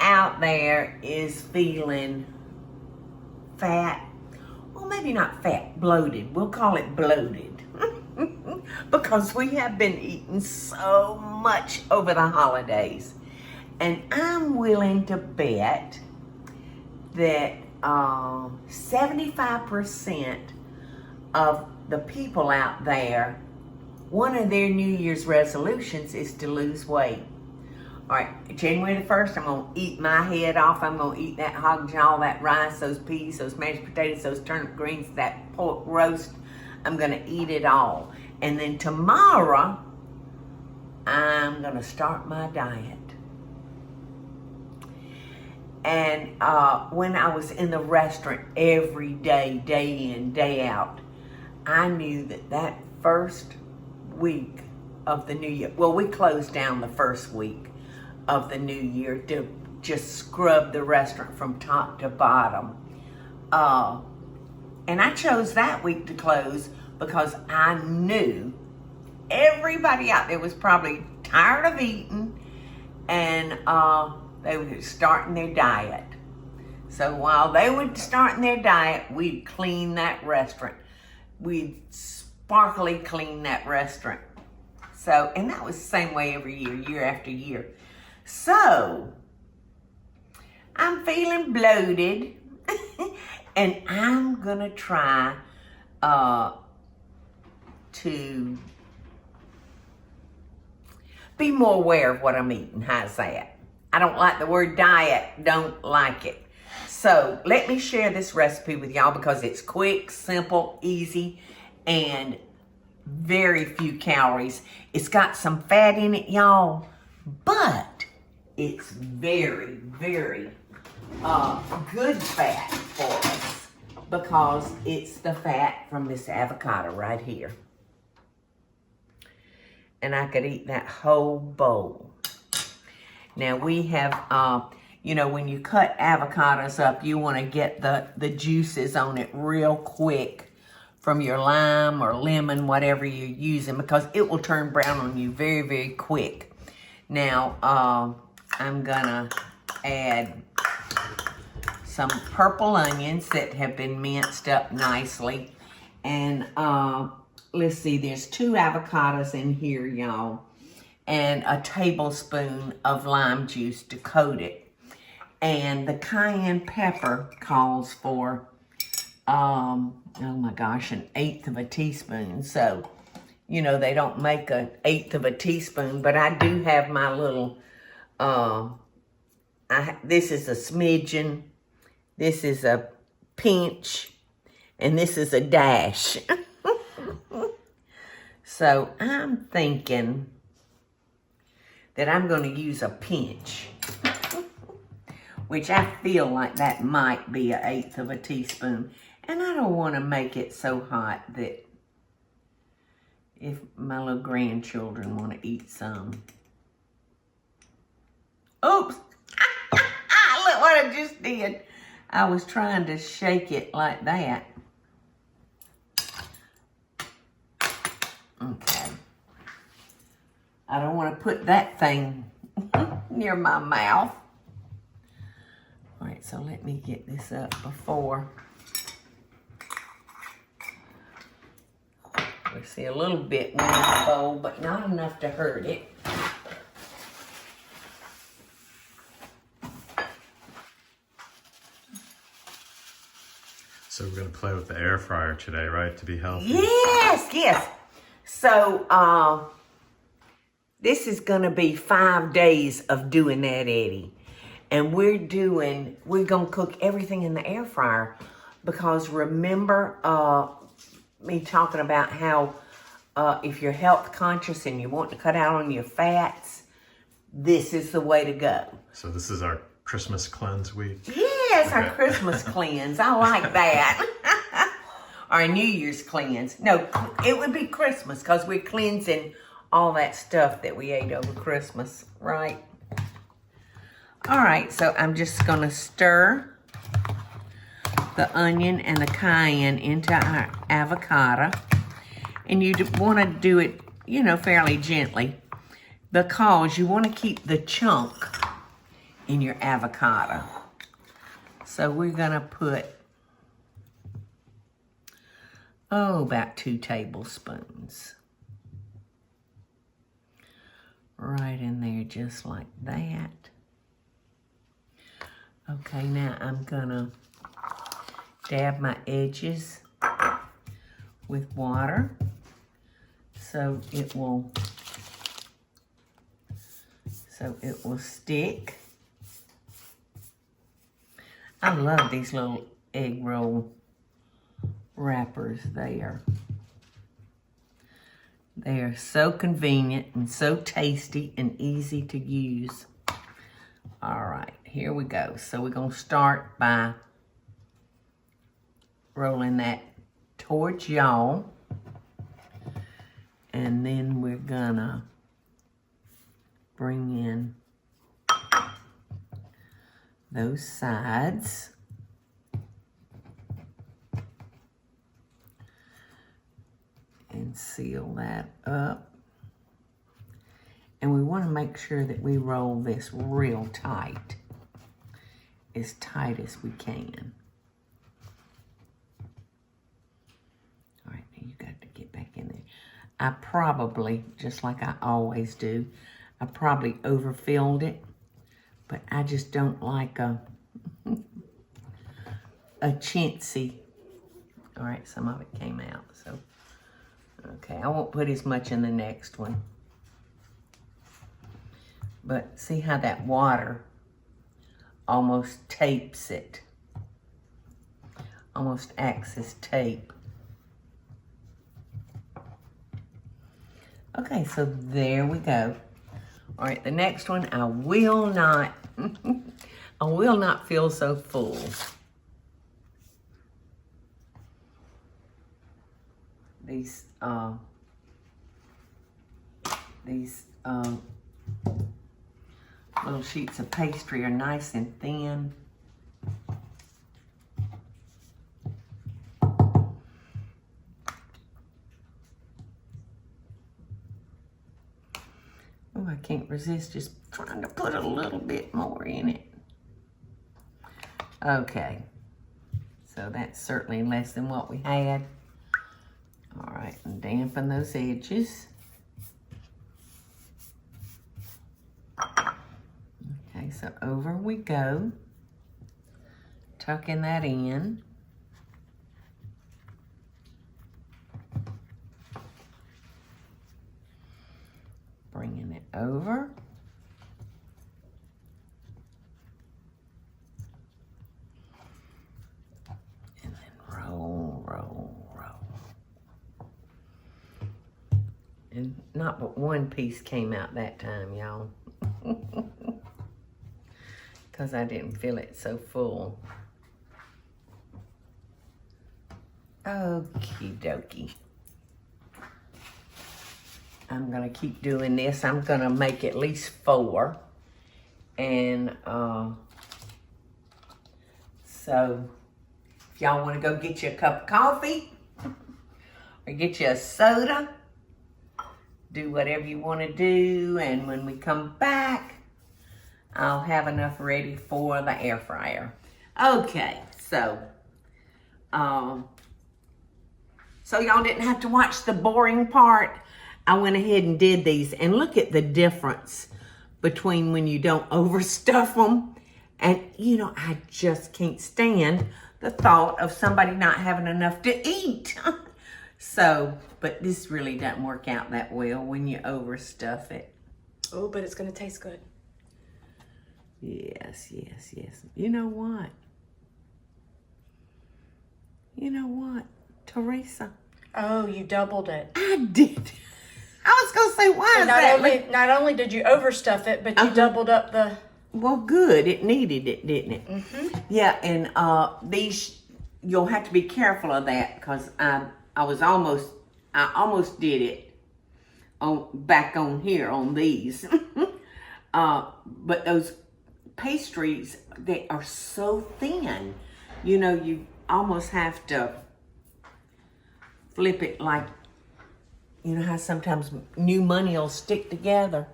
out there is feeling fat, well, maybe not fat, bloated. We'll call it bloated. Because we have been eating so much over the holidays. And I'm willing to bet that 75% of the people out there, one of their New Year's resolutions is to lose weight. All right, January the 1st, I'm going to eat my head off. I'm going to eat that hog jaw, that rice, those peas, those mashed potatoes, those turnip greens, that pork roast. I'm going to eat it all. And then tomorrow, I'm going to start my diet. And when I was in the restaurant every day, day in, day out, I knew that first week of the new year, well, we closed down the first week of the new year to just scrub the restaurant from top to bottom. And I chose that week to close because I knew everybody out there was probably tired of eating and they were starting their diet. So while they were starting their diet, we'd clean that restaurant. We'd sparkly clean that restaurant. So, and that was the same way every year, year after year. So, I'm feeling bloated and I'm gonna try to be more aware of what I'm eating. How's that? I don't like the word diet, don't like it. So let me share this recipe with y'all because it's quick, simple, easy, and very few calories. It's got some fat in it, y'all, but it's very, very good fat for us because it's the fat from this avocado right here. And I could eat that whole bowl. Now we have, you know, when you cut avocados up, you want to get the juices on it real quick from your lime or lemon, whatever you're using, because it will turn brown on you very, very quick. Now, I'm gonna add some purple onions that have been minced up nicely. And let's see, there's 2 avocados in here, y'all, and a tablespoon of lime juice to coat it. And the cayenne pepper calls for, oh my gosh, 1/8 of a teaspoon. So, you know, they don't make 1/8 of a teaspoon, but I do have my little, this is a smidgen, this is a pinch, and this is a dash. So I'm thinking that I'm going to use a pinch, which I feel like that might be 1/8 of a teaspoon. And I don't want to make it so hot that if my little grandchildren want to eat some. Oops! Look what I just did. I was trying to shake it like that. Okay. I don't want to put that thing near my mouth. All right, so let me get this up before. We see a little bit in this bowl, but not enough to hurt it. So we're going to play with the air fryer today, right? To be healthy. Yes, yes. So, this is going to be 5 days of doing that, Eddie. And we're going to cook everything in the air fryer because remember me talking about how if you're health conscious and you want to cut out on your fats, this is the way to go. So this is our Christmas cleanse week? Yes, okay. Our Christmas cleanse. I like that. Our New Year's cleanse. No, it would be Christmas because we're cleansing all that stuff that we ate over Christmas, right? All right, so I'm just going to stir the onion and the cayenne into our avocado. And you want to do it, you know, fairly gently because you want to keep the chunk in your avocado. So we're gonna put, about 2 tablespoons. Right in there, just like that. Okay, now I'm gonna dab my edges with water so it will stick. I love these little egg roll wrappers. They are so convenient and so tasty and easy to use. All right, here we go. So we're gonna start by rolling that towards y'all. And then we're gonna bring in those sides. And seal that up. And we want to make sure that we roll this real tight, as tight as we can. All right, now you got to get back in there. I probably, just like I always do, I probably overfilled it, but I just don't like a chintzy. All right, some of it came out, so. Okay, I won't put as much in the next one. But see how that water almost tapes it. Almost acts as tape. Okay, so there we go. All right, the next one, I will not feel so full. These little sheets of pastry are nice and thin. Oh, I can't resist just trying to put a little bit more in it. Okay, so that's certainly less than what we had. All right, and dampen those edges. Okay, so over we go. Tucking that in. Bringing it over. And then roll, roll, roll. And not but one piece came out that time, y'all. Because I didn't feel it so full. Okie dokie. I'm gonna keep doing this. I'm gonna make at least 4. And so if y'all wanna go get you a cup of coffee or get you a soda, do whatever you wanna do. And when we come back, I'll have enough ready for the air fryer. Okay, so y'all didn't have to watch the boring part. I went ahead and did these, and look at the difference between when you don't overstuff them. And you know, I just can't stand the thought of somebody not having enough to eat. So, but this really doesn't work out that well when you overstuff it. Oh, but it's gonna taste good. Yes, yes, yes. You know what? You know what, Teresa? Oh, you doubled it. I did. I was gonna say, why is that? Not only did you overstuff it, but you doubled up the. Well, good. It needed it, didn't it? Mm-hmm. Yeah, and these, you'll have to be careful of that, because I almost did it back on here on these. But those pastries, they are so thin. You know, you almost have to flip it like, you know how sometimes new money will stick together.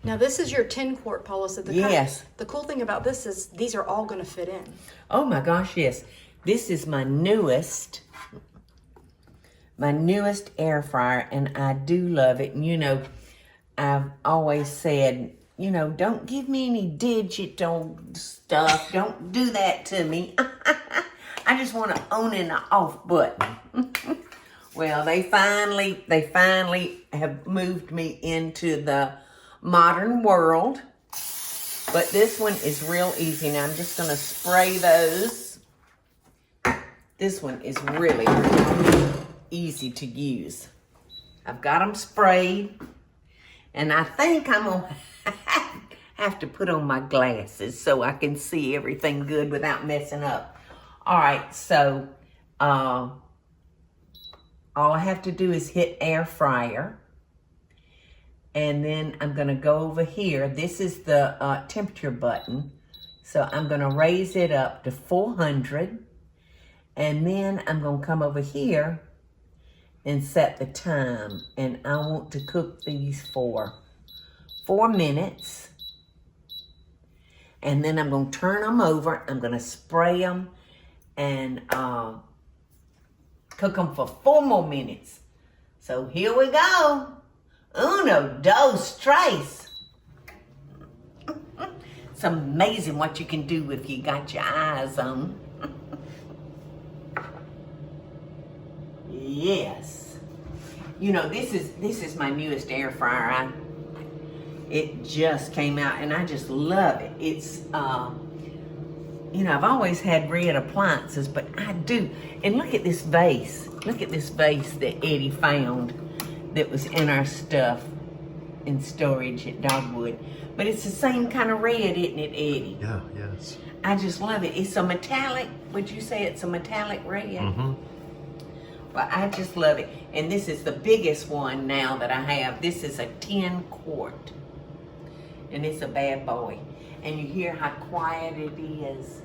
Now this is your 10-quart, Paula. So Yes. the cool thing about this is these are all going to fit in. Oh my gosh, yes. This is my newest air fryer, and I do love it. And you know, I've always said, you know, don't give me any digital stuff. Don't do that to me. I just want to own an off button. Well, they finally have moved me into the modern world. But this one is real easy. Now I'm just going to spray those. This one is really, really easy to use. I've got them sprayed. And I think I'm going to have to put on my glasses so I can see everything good without messing up. All right, so all I have to do is hit air fryer. And then I'm going to go over here. This is the temperature button. So I'm going to raise it up to 400. And then I'm going to come over here and set the time. And I want to cook these for 4 minutes. And then I'm going to turn them over. I'm going to spray them and cook them for 4 more minutes. So here we go. Uno, dos, tres. It's amazing what you can do if you got your eyes on. Yes. You know, this is my newest air fryer. It just came out and I just love it. It's you know, I've always had red appliances, but I do. And look at this vase. Look at this vase that Eddie found that was in our stuff in storage at Dogwood. But it's the same kind of red, isn't it, Eddie? Yeah, yes. I just love it. It's a metallic, would you say it's a metallic red? Mm-hmm. Well, I just love it. And this is the biggest one now that I have. This is a 10-quart. And it's a bad boy. And you hear how quiet it is.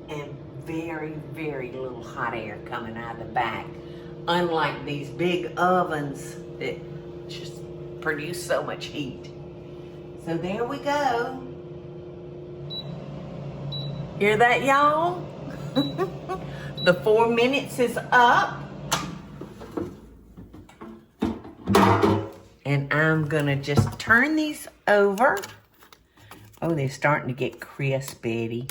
And very, very little hot air coming out of the back. Unlike these big ovens that just produce so much heat. So there we go. Hear that, y'all? The 4 minutes is up. And I'm gonna just turn these over. Oh, they're starting to get crisp, Eddie.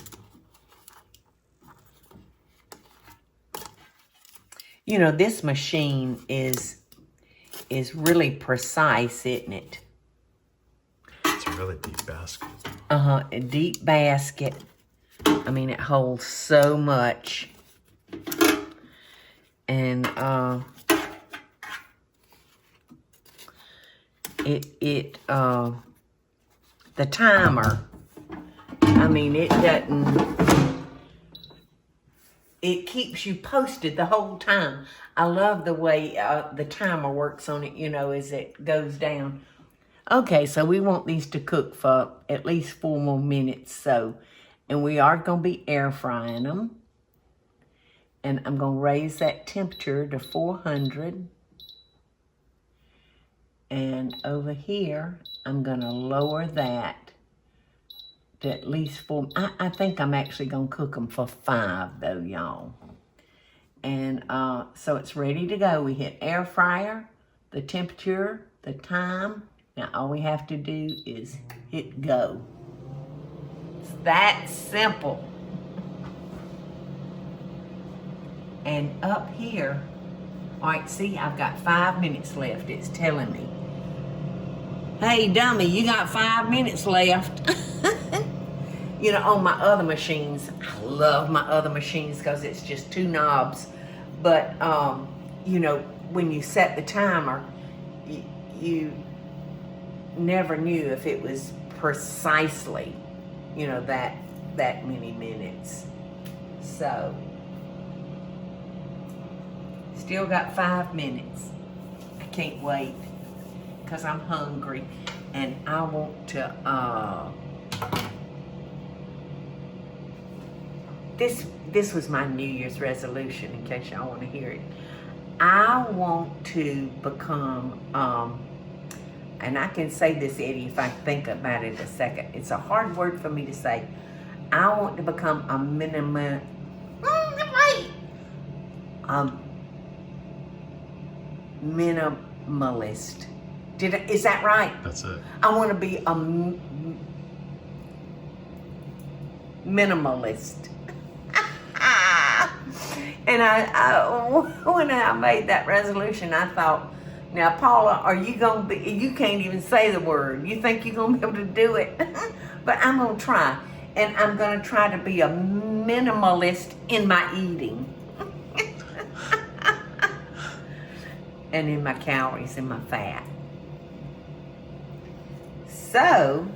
You know, this machine is really precise, isn't it? It's a really deep basket. A deep basket. I mean, it holds so much. And the timer, I mean, it doesn't, it keeps you posted the whole time. I love the way the timer works on it, you know, as it goes down. Okay, so we want these to cook for at least 4 more minutes, so, and we are going to be air frying them. And I'm going to raise that temperature to 400. And over here, I'm going to lower that to at least 4. I think I'm actually going to cook them for 5, though, y'all. And so it's ready to go. We hit air fryer, the temperature, the time. Now, all we have to do is hit go. It's that simple. And up here, all right, see, I've got 5 minutes left. It's telling me. Hey, dummy, you got 5 minutes left. You know, on my other machines, I love my other machines because it's just 2 knobs. But, you know, when you set the timer, you never knew if it was precisely, you know, that many minutes. So, still got 5 minutes. I can't wait because I'm hungry and I want to, this was my New Year's resolution, in case y'all want to hear it. I want to become and I can say this, Eddie, if I think about it a second. It's a hard word for me to say. I want to become a minimalist. Is that right? That's it. I want to be a minimalist. And when I made that resolution, I thought, now Paula, are you gonna be? You can't even say the word. You think you're gonna be able to do it? But I'm gonna try, and I'm gonna try to be a minimalist in my eating, and in my calories and my fat. So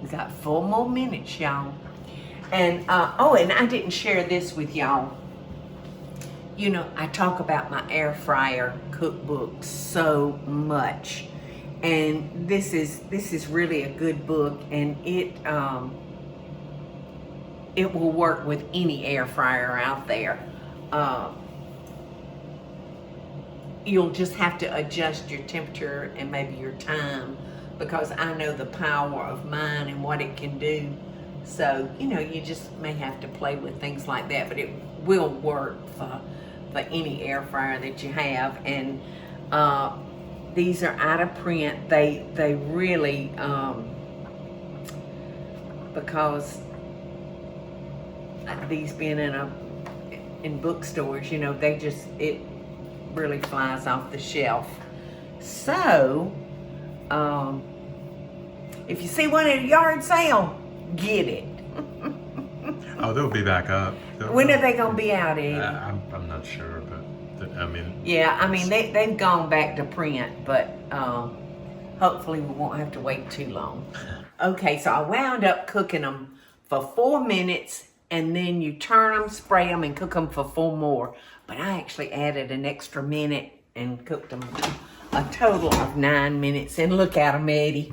we got 4 more minutes, y'all. And and I didn't share this with y'all. You know, I talk about my air fryer cookbook so much, and this is really a good book, and it will work with any air fryer out there. You'll just have to adjust your temperature and maybe your time, because I know the power of mine and what it can do. So, you know, you just may have to play with things like that, but it will work for any air fryer that you have. And these are out of print. They really, because these being in bookstores, you know, it really flies off the shelf. So, if you see one at a yard sale, get it. Oh, they'll be back up. When are they gonna be out, Eddie? I'm not sure, but I mean. Yeah, I mean they've gone back to print, but hopefully we won't have to wait too long. Okay, so I wound up cooking them for 4 minutes, and then you turn them, spray them, and cook them for 4 more. But I actually added an extra minute and cooked them a total of 9 minutes. And look at them, Eddie.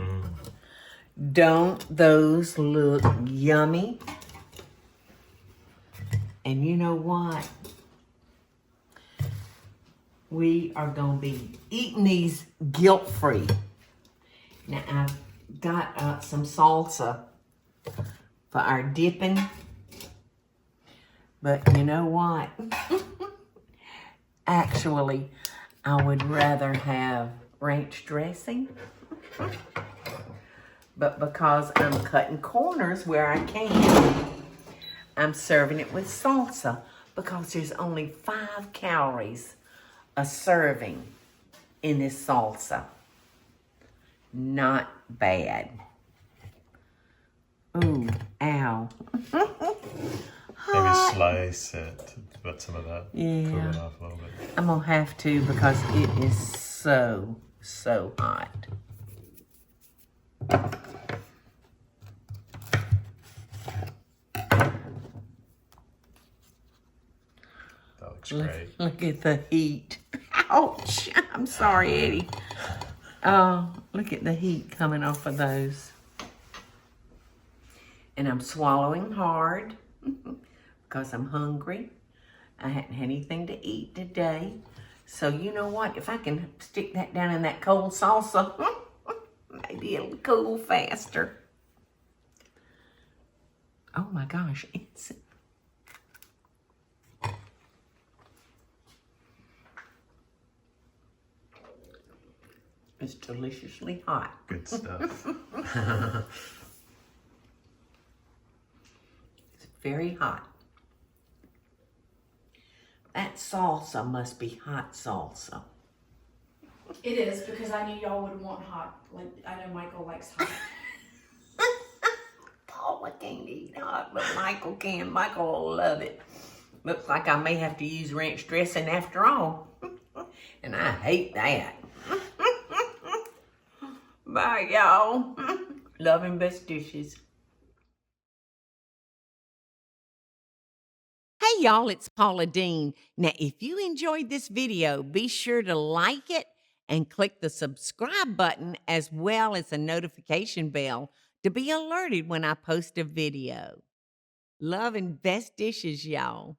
Don't those look yummy? And you know what? We are going to be eating these guilt-free. Now, I've got some salsa for our dipping. But you know what? Actually, I would rather have ranch dressing. But because I'm cutting corners where I can, I'm serving it with salsa, because there's only 5 calories a serving in this salsa. Not bad. Ooh, ow. Maybe slice it to put some of that. Yeah. Cool it off a little bit. I'm gonna have to, because it is so hot. That looks great. Look at the heat. Ouch! I'm sorry, Eddie. Look at the heat coming off of those. And I'm swallowing hard because I'm hungry. I hadn't had anything to eat today. So you know what? If I can stick that down in that cold salsa, maybe it'll cool faster. Oh my gosh, it's deliciously hot. Good stuff. It's very hot. That salsa must be hot salsa. It is, because I knew y'all would want hot. Like, I know Michael likes hot. Paula can't eat hot, but Michael can. Michael will love it. Looks like I may have to use ranch dressing after all. And I hate that. Bye, y'all. Love and best dishes. Hey, y'all, it's Paula Deen. Now, if you enjoyed this video, be sure to like it and click the subscribe button, as well as the notification bell, to be alerted when I post a video. Love and best dishes, y'all.